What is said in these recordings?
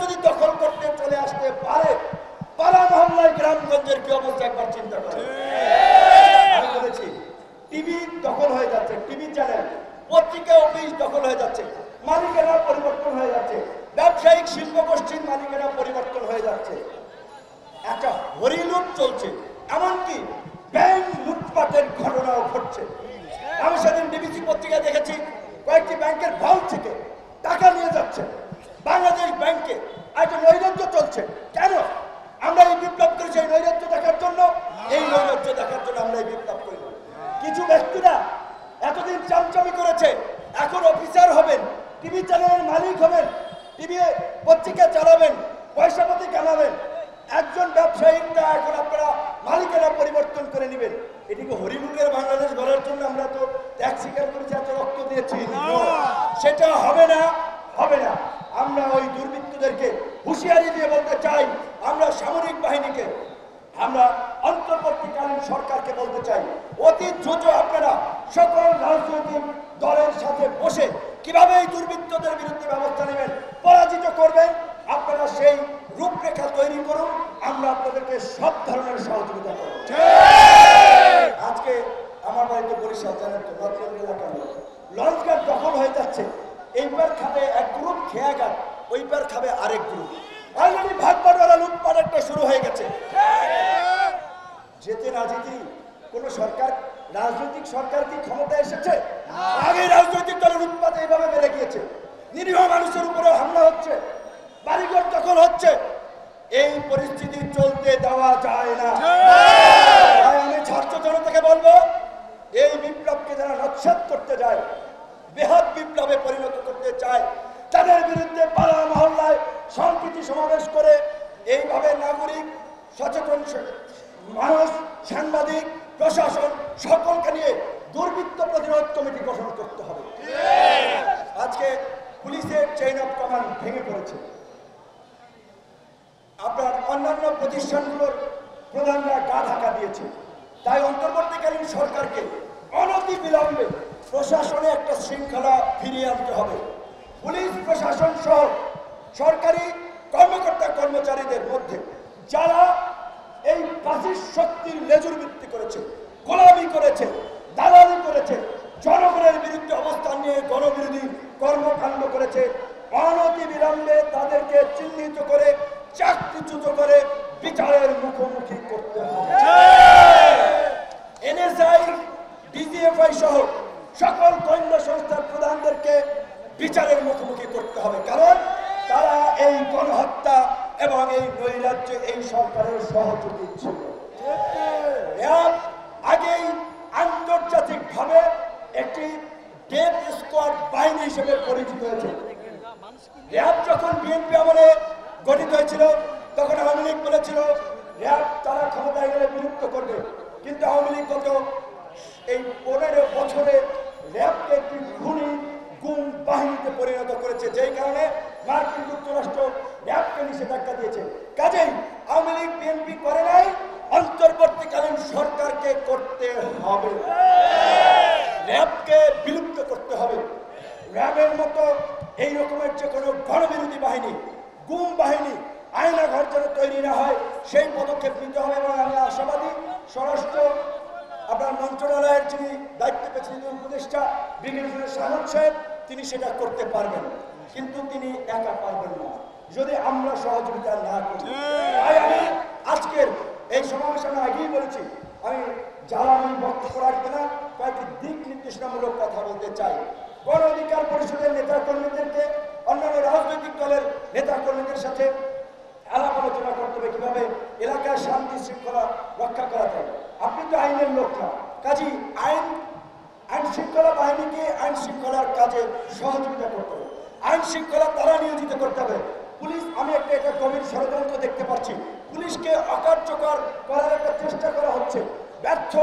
যদি দখল করতে চলে আসতে পারে, পাড়া মহল্লায় গ্রামগঞ্জের কি অবস্থা একবার চিন্তা করে। আমি বলেছি টিভি দখল হয়ে যাচ্ছে, টিভি চ্যানেল, পত্রিকা অফিস দখল হয়ে যাচ্ছে, মালিকেরা পরিবর্তন হয়ে যাচ্ছে, ব্যবসায়িক শিল্প গোষ্ঠীর মালিকেরা পরিবর্তন হয়ে যাচ্ছে, একটা হরিলুট চলছে, এমনকি ব্যাংক লুটপাটের ঘটনাও ঘটছে। আমি সেদিন ডিবিসি পত্রিকায় দেখেছি কয়েকটি ব্যাংকের ভাউচ থেকে টাকা নিয়ে যাচ্ছে বাংলাদেশ ব্যাংকে। একটা নৈরাজ্য চলছে। কেন আমরা এই বিপ্লব করেছি? এই নৈরাজ্য দেখার জন্য? এই নৈরাজ্য দেখার জন্য আমরা এই বিপ্লব করি। কিছু ব্যক্তিরা এতদিন চামচামি করেছে, এখন অফিসার হবেন, টিভি চ্যানেলের মালিক হবেন, টিভি পত্রিকা চালাবেন, পয়সাপাতি কামাবেন। একজন ব্যবসায়িকটা এখন আপনারা মালিকেরা পরিবর্তন করে নেবেন। এটিকে হরিলুটের বাংলাদেশ গড়ার জন্য আমরা তো ত্যাগ স্বীকার করেছি, এত রক্ত দিয়েছি। সেটা হবে না, হবে না। আমরা ওই দুর্বৃত্তদেরকে হুঁশিয়ারি দিয়ে বলতে চাই, আমরা সামরিক বাহিনীকে, আমরা অন্তর্বর্তীকালীন সরকারকে বলতে চাই, অতি দ্রুত আপনারা সকল রাজনৈতিক দলের সাথে বসে কিভাবে এই দুর্বৃত্তদের বিরুদ্ধে ব্যবস্থা নেবেন, পরাজিত করবেন, আপনারা সেই রূপরেখা তৈরি করুন। আমরা আপনাদেরকে সব ধরনের সহযোগিতা করব। আজকে আমার বাড়িতে বরিশাল, জানেন তো, নতুন এলাকা লঞ্চঘাট দখল হয়ে যাচ্ছে। এইবার খাবে এক গ্রুপ খেয়াঘাট, ওইবার খাবে আরেক গ্রুপ। অলরেডি ভাগ বাটোয়ারা লুটপাট একটা শুরু হয়ে গেছে। যেতে না যেতেই কোন সরকার, রাজনৈতিক সরকার কি ক্ষমতা এসেছে? আগে রাজনৈতিক দলের উৎপাদ এইভাবে বেড়ে গিয়েছে। নিরীহ মানুষের উপরে হামলা হচ্ছে, বাড়িঘর দখল হচ্ছে। এই পরিস্থিতি চলতে দেওয়া যায় না। আমি ছাত্র জনতাকে বলবো, এই বিপ্লবকে যারা নস্যাৎ করতে যায়, বৃহৎ বিপ্লবে পরিণত করতে চায়, তাদের বিরুদ্ধে পাড়া মহল্লায় সম্প্রীতি সমাবেশ করে এইভাবে নাগরিক, সচেতন মানুষ, সাংবাদিক, প্রশাসন সকলকে নিয়ে দুর্বৃত্ত প্রতিরোধ কমিটি গঠন করতে হবে। আজকে পুলিশের চেইন অফ কমান্ড ভেঙে পড়েছে। আপনার অন্যান্য প্রতিষ্ঠানগুলোর প্রধানরা গা ঢাকা দিয়েছে। তাই অন্তর্বর্তীকালীন সরকারকে অনতি বিলম্বে প্রশাসনে একটা শৃঙ্খলা ফিরিয়ে আনতে হবে। পুলিশ প্রশাসন সহ সরকারি কর্মকর্তা কর্মচারীদের মধ্যে যারা এই ফাসিস্ট শক্তির লেজুর ভিত্তি করেছে, গোলামি করেছে, দালালি করেছে, জনগণের বিরুদ্ধে অবস্থান নিয়ে গণবিরোধী কর্মকাণ্ড করেছে, অনতি বিলম্বে তাদেরকে চিহ্নিত করে চাকরিচ্যুত করে বিচারের মুখোমুখি করতে হবে। এনএসআই, ডিজিএফআই সহ সকল গোয়েন্দা সংস্থার প্রধানদেরকে বিচারের মুখোমুখি করতে হবে, কারণ তারা এই গণহত্যা এবং এই নৈরাজ্যে এই সরকারের সহযোগী ছিল। আগেই আন্তর্জাতিকভাবে একটি ডেথ স্কোয়াড বাহিনী হিসেবে পরিচিত হয়েছে। র্যাব যখন বিএনপি আমলে গঠিত হয়েছিল তখন আওয়ামী লীগ বলেছিল র্যাব তারা ক্ষমতায় গেলে বিলুপ্ত করবে, কিন্তু আওয়ামী লীগ গত এই 15 বছরে র্যাবকে একটি খুনি গুম বাহিনীতে পরিণত করেছে, যেই কারণে মার্কিন যুক্তরাষ্ট্র র্যাবকে নিষেধাজ্ঞা দিয়েছে। কাজেই আওয়ামী লীগ বিএনপি করে নাই, অন্তর্বর্তীকালীন সরকারকে করতে হবে, র্যাবকে বিলুপ্ত করতে হবে। র্যাবের মতো এই রকমের যে কোনো গণবিরোধী বাহিনী, গুম বাহিনী, আয়না ঘর যেন তৈরি না হয় সেই পদক্ষেপ নিতে হবে। এবং আমি আশাবাদী স্বরাষ্ট্র আপনার মন্ত্রণালয়ের যিনি দায়িত্ব পেয়েছেন উপদেষ্টা ব্রিগেডিয়ার সাহেব সাহেব, তিনি সেটা করতে পারবেন, কিন্তু তিনি একা পারবেন না যদি আমরা সহযোগিতা না করি। তাই আমি আজকের এই সমাবেশে আমি আগেই বলেছি, আমি জ্বালানি বক্তব্য রাখবে না, কয়েকটি দিক নির্দেশনামূলক কথা বলতে চাই। গণ অধিকার পরিষদের নেতা কর্মীদেরকে অন্যান্য রাজনৈতিক দলের নেতা কর্মীদের সাথে আলাপ আলোচনা করতে হবে কিভাবে এলাকার শান্তি শৃঙ্খলা রক্ষা করা যায়। আপনি তো আইনের লোক না, কাজী আইন শৃঙ্খলা বাহিনীকে আইন শৃঙ্খলার কাজে সহযোগিতা করতে হবে, আইন শৃঙ্খলা তারা নিয়োজিত করতে হবে। পুলিশ, আমি একটা গভীর ষড়যন্ত্র দেখতে পাচ্ছি, পুলিশকে অকার্যকর করার একটা চেষ্টা করা হচ্ছে, ব্যর্থ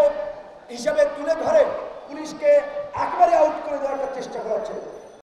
হিসাবে তুলে ধরে পুলিশকে একবারে আউট করে দেওয়ার চেষ্টা করা হচ্ছে।